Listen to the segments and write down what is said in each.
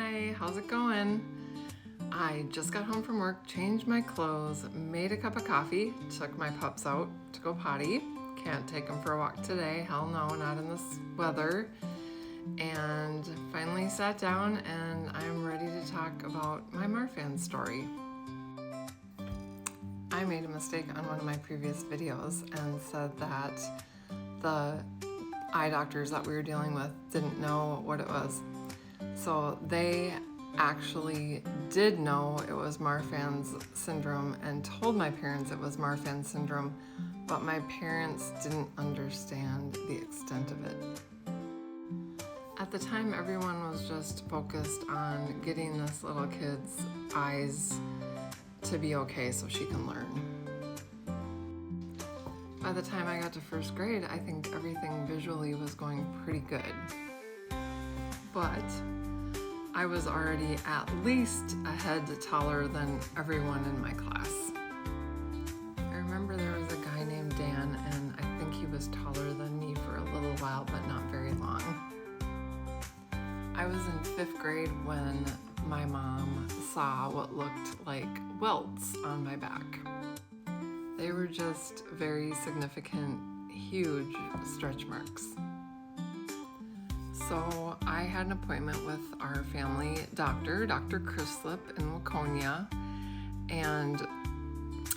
Hi, how's it going? I just got home from work, changed my clothes, made a cup of coffee, took my pups out to go potty. Can't take them for a walk today, hell no, not in this weather. And finally sat down and I'm ready to talk about my Marfans story. I made a mistake on one of my previous videos and said that the eye doctors that we were dealing with didn't know what it was. So they actually did know it was Marfan's syndrome and told my parents it was Marfan's syndrome, but my parents didn't understand the extent of it. At the time, everyone was just focused on getting this little kid's eyes to be okay so she can learn. By the time I got to first grade, I think everything visually was going pretty good. But I was already at least a head taller than everyone in my class. I remember there was a guy named Dan, and I think he was taller than me for a little while, but not very long. I was in 5th grade when my mom saw what looked like welts on my back. They were just very significant, huge stretch marks. So I had an appointment with our family doctor, Dr. Crislip in Waconia, and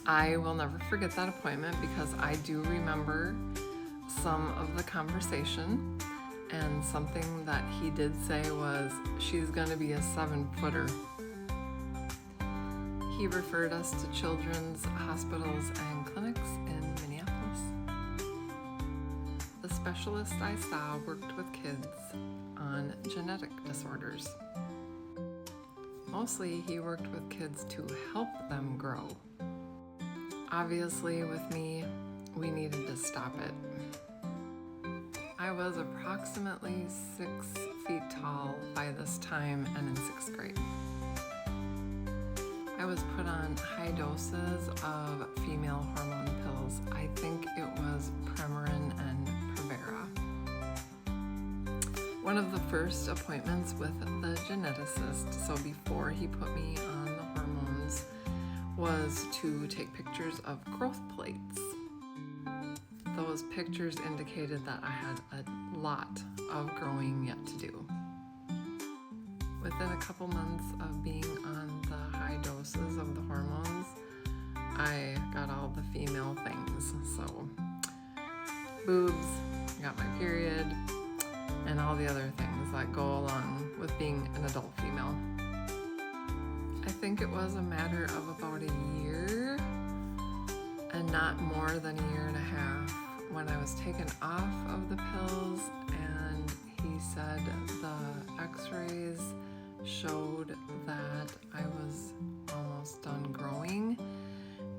I will never forget that appointment because I do remember some of the conversation, and something that he did say was, "She's gonna be a 7-footer." He referred us to children's hospitals and clinics in Minneapolis. The specialist I saw worked with kids on genetic disorders. Mostly he worked with kids to help them grow. Obviously with me, we needed to stop it. I was approximately 6 feet tall by this time and in 6th grade. I was put on high doses of female hormone pills. I think it was Premarin and Pravera. One of the first appointments with the geneticist, so before he put me on the hormones, was to take pictures of growth plates. Those pictures indicated that I had a lot of growing yet to do. Within a couple months of being on the high doses of the hormones, I got all the female things. So boobs, got my period, and all the other things that go along with being an adult female. I think it was a matter of about a year and not more than a year and a half when I was taken off of the pills, and he said the x-rays showed that I was almost done growing,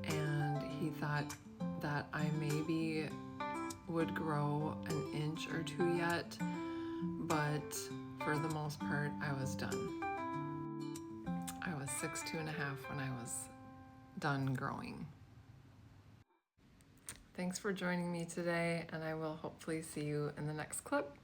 and he thought that I maybe would grow an inch or 2 yet, but for the most part I was done. I was 6'2.5" when I was done growing. Thanks for joining me today, and I will hopefully see you in the next clip.